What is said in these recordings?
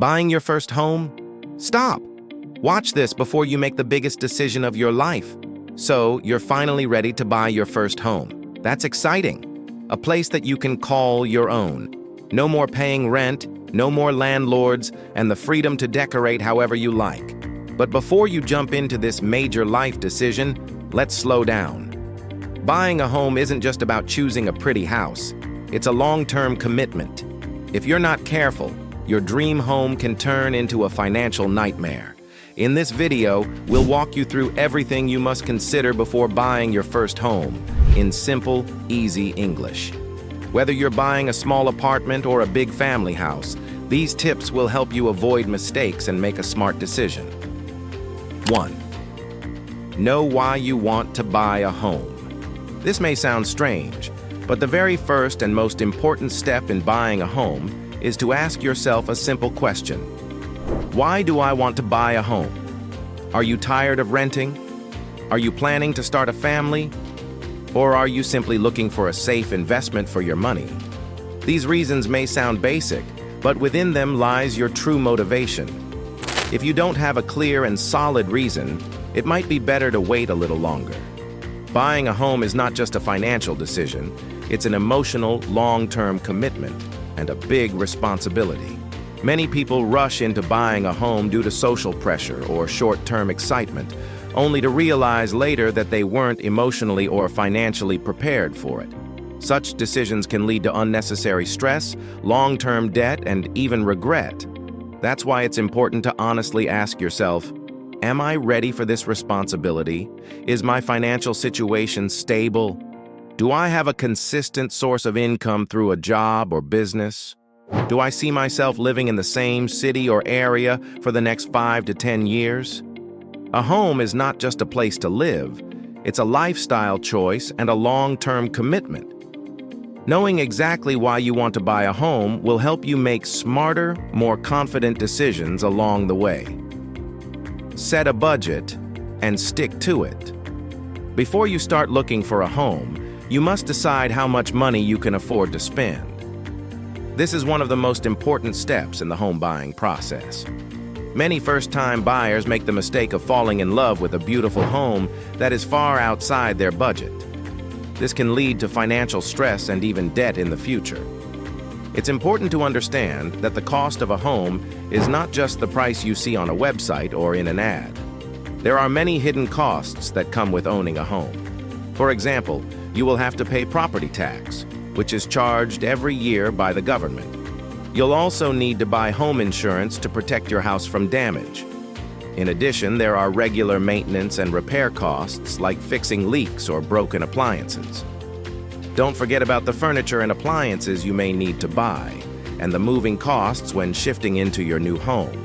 Buying your first home? Stop! Watch this before you make the biggest decision of your life. So, you're finally ready to buy your first home. That's exciting. A place that you can call your own. No more paying rent, no more landlords, and the freedom to decorate however you like. But before you jump into this major life decision, let's slow down. Buying a home isn't just about choosing a pretty house. It's a long-term commitment. If you're not careful, your dream home can turn into a financial nightmare. In this video, we'll walk you through everything you must consider before buying your first home, in simple, easy English. Whether you're buying a small apartment or a big family house, these tips will help you avoid mistakes and make a smart decision. 1. Know why you want to buy a home. This may sound strange, but the very first and most important step in buying a home is to ask yourself a simple question. Why do I want to buy a home? Are you tired of renting? Are you planning to start a family? Or are you simply looking for a safe investment for your money? These reasons may sound basic, but within them lies your true motivation. If you don't have a clear and solid reason, it might be better to wait a little longer. Buying a home is not just a financial decision, it's an emotional, long-term commitment and a big responsibility. Many people rush into buying a home due to social pressure or short-term excitement, only to realize later that they weren't emotionally or financially prepared for it. Such decisions can lead to unnecessary stress, long-term debt, and even regret. That's why it's important to honestly ask yourself, am I ready for this responsibility? Is my financial situation stable? Do I have a consistent source of income through a job or business? Do I see myself living in the same city or area for the next 5 to 10 years? A home is not just a place to live, it's a lifestyle choice and a long-term commitment. Knowing exactly why you want to buy a home will help you make smarter, more confident decisions along the way. Set a budget and stick to it. Before you start looking for a home, you must decide how much money you can afford to spend. This is one of the most important steps in the home buying process. Many first-time buyers make the mistake of falling in love with a beautiful home that is far outside their budget. This can lead to financial stress and even debt in the future. It's important to understand that the cost of a home is not just the price you see on a website or in an ad. There are many hidden costs that come with owning a home. For example, you will have to pay property tax, which is charged every year by the government. You'll also need to buy home insurance to protect your house from damage. In addition, there are regular maintenance and repair costs like fixing leaks or broken appliances. Don't forget about the furniture and appliances you may need to buy, and the moving costs when shifting into your new home.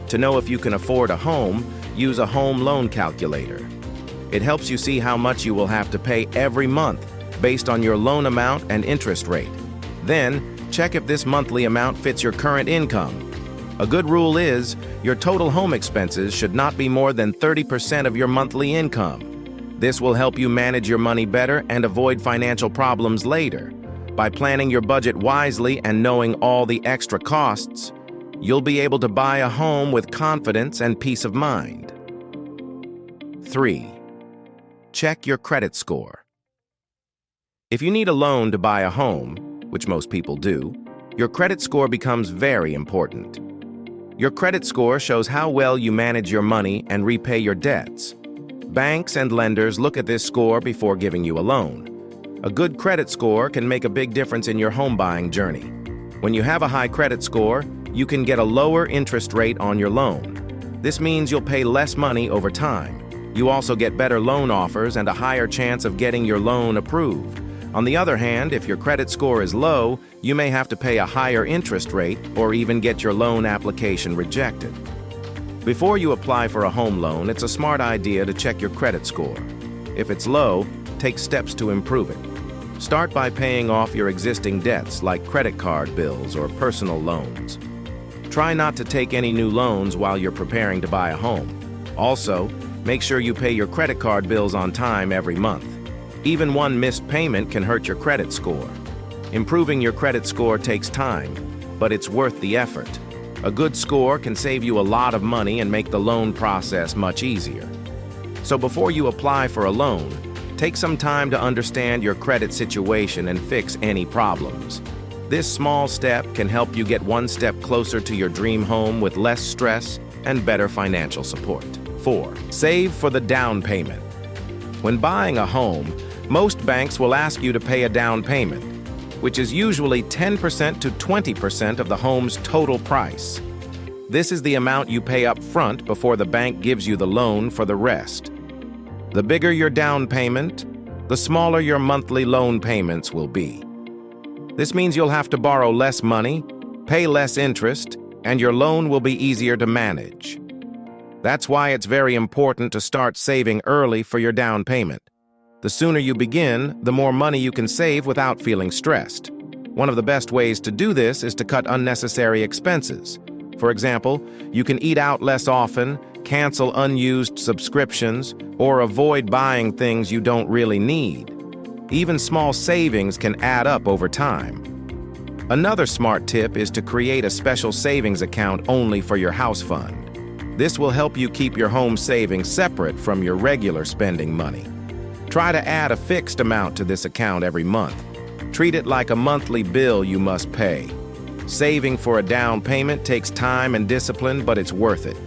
To know if you can afford a home, use a home loan calculator. It helps you see how much you will have to pay every month based on your loan amount and interest rate. Then, check if this monthly amount fits your current income. A good rule is, your total home expenses should not be more than 30% of your monthly income. This will help you manage your money better and avoid financial problems later. By planning your budget wisely and knowing all the extra costs, you'll be able to buy a home with confidence and peace of mind. 3. Check your credit score. If you need a loan to buy a home, which most people do, your credit score becomes very important. Your credit score shows how well you manage your money and repay your debts. Banks and lenders look at this score before giving you a loan. A good credit score can make a big difference in your home buying journey. When you have a high credit score, you can get a lower interest rate on your loan. This means you'll pay less money over time. You also get better loan offers and a higher chance of getting your loan approved. On the other hand, if your credit score is low, you may have to pay a higher interest rate or even get your loan application rejected. Before you apply for a home loan, it's a smart idea to check your credit score. If it's low, take steps to improve it. Start by paying off your existing debts like credit card bills or personal loans. Try not to take any new loans while you're preparing to buy a home. Also, make sure you pay your credit card bills on time every month. Even one missed payment can hurt your credit score. Improving your credit score takes time, but it's worth the effort. A good score can save you a lot of money and make the loan process much easier. So before you apply for a loan, take some time to understand your credit situation and fix any problems. This small step can help you get one step closer to your dream home with less stress and better financial support. 4. Save for the down payment. When buying a home, most banks will ask you to pay a down payment, which is usually 10% to 20% of the home's total price. This is the amount you pay up front before the bank gives you the loan for the rest. The bigger your down payment, the smaller your monthly loan payments will be. This means you'll have to borrow less money, pay less interest, and your loan will be easier to manage. That's why it's very important to start saving early for your down payment. The sooner you begin, the more money you can save without feeling stressed. One of the best ways to do this is to cut unnecessary expenses. For example, you can eat out less often, cancel unused subscriptions, or avoid buying things you don't really need. Even small savings can add up over time. Another smart tip is to create a special savings account only for your house fund. This will help you keep your home savings separate from your regular spending money. Try to add a fixed amount to this account every month. Treat it like a monthly bill you must pay. Saving for a down payment takes time and discipline, but it's worth it.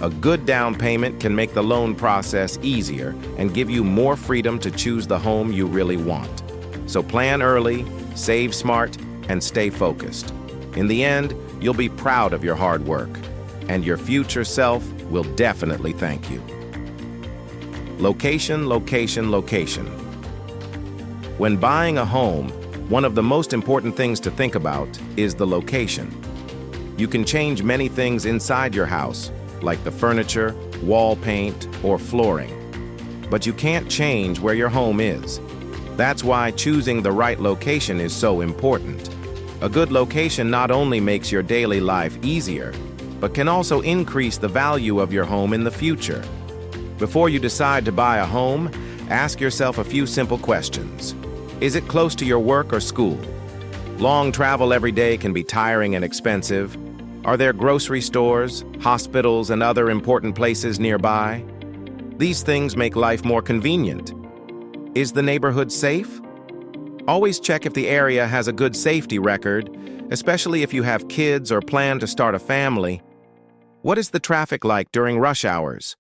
A good down payment can make the loan process easier and give you more freedom to choose the home you really want. So plan early, save smart, and stay focused. In the end, you'll be proud of your hard work, and your future self will definitely thank you. Location, location, location. When buying a home, one of the most important things to think about is the location. You can change many things inside your house, like the furniture, wall paint, or flooring. But you can't change where your home is. That's why choosing the right location is so important. A good location not only makes your daily life easier, but can also increase the value of your home in the future. Before you decide to buy a home, ask yourself a few simple questions. Is it close to your work or school? Long travel every day can be tiring and expensive. Are there grocery stores, hospitals, and other important places nearby? These things make life more convenient. Is the neighborhood safe? Always check if the area has a good safety record, especially if you have kids or plan to start a family. What is the traffic like during rush hours?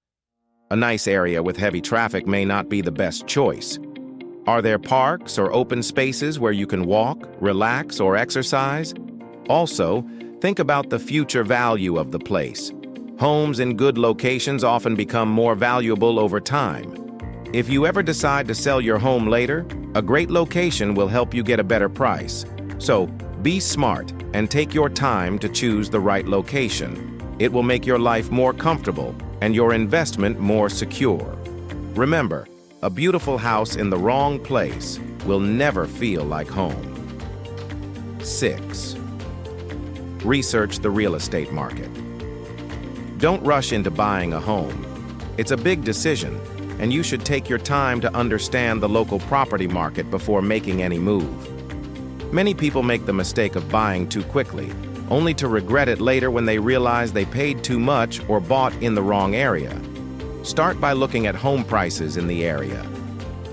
A nice area with heavy traffic may not be the best choice. Are there parks or open spaces where you can walk, relax, or exercise? Also, think about the future value of the place. Homes in good locations often become more valuable over time. If you ever decide to sell your home later, a great location will help you get a better price. So, be smart and take your time to choose the right location. It will make your life more comfortable and your investment more secure. Remember, a beautiful house in the wrong place will never feel like home. 6. Research the real estate market. Don't rush into buying a home. It's a big decision, and you should take your time to understand the local property market before making any move. Many people make the mistake of buying too quickly, only to regret it later when they realize they paid too much or bought in the wrong area. Start by looking at home prices in the area.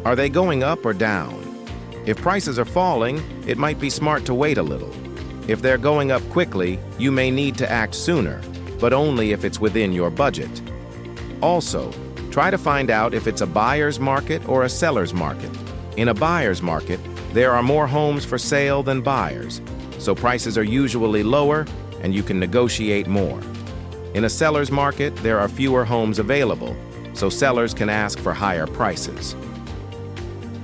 Are they going up or down? If prices are falling, it might be smart to wait a little. If they're going up quickly, you may need to act sooner, but only if it's within your budget. Also, try to find out if it's a buyer's market or a seller's market. In a buyer's market, there are more homes for sale than buyers, so prices are usually lower and you can negotiate more. In a seller's market, there are fewer homes available, so sellers can ask for higher prices.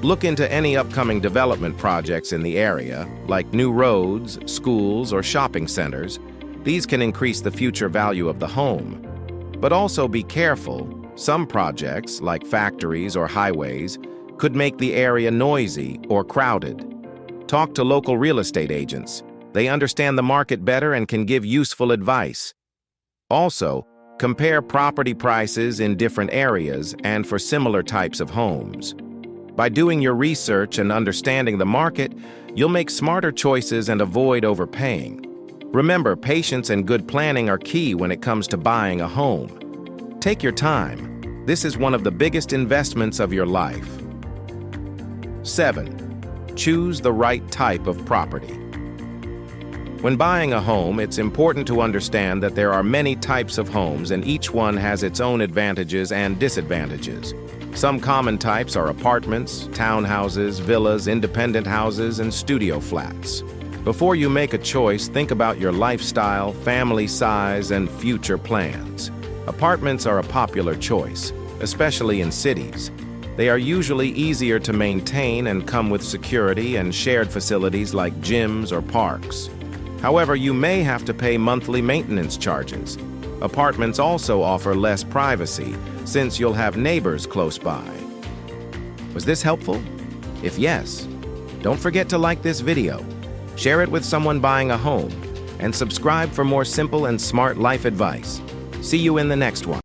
Look into any upcoming development projects in the area, like new roads, schools, or shopping centers. These can increase the future value of the home. But also be careful. Some projects, like factories or highways, could make the area noisy or crowded. Talk to local real estate agents. They understand the market better and can give useful advice. Also, compare property prices in different areas and for similar types of homes. By doing your research and understanding the market, you'll make smarter choices and avoid overpaying. Remember, patience and good planning are key when it comes to buying a home. Take your time. This is one of the biggest investments of your life. 7. Choose the right type of property. When buying a home, it's important to understand that there are many types of homes and each one has its own advantages and disadvantages. Some common types are apartments, townhouses, villas, independent houses, and studio flats. Before you make a choice, think about your lifestyle, family size, and future plans. Apartments are a popular choice, especially in cities. They are usually easier to maintain and come with security and shared facilities like gyms or parks. However, you may have to pay monthly maintenance charges. Apartments also offer less privacy, since you'll have neighbors close by. Was this helpful? If yes, don't forget to like this video, share it with someone buying a home, and subscribe for more simple and smart life advice. See you in the next one.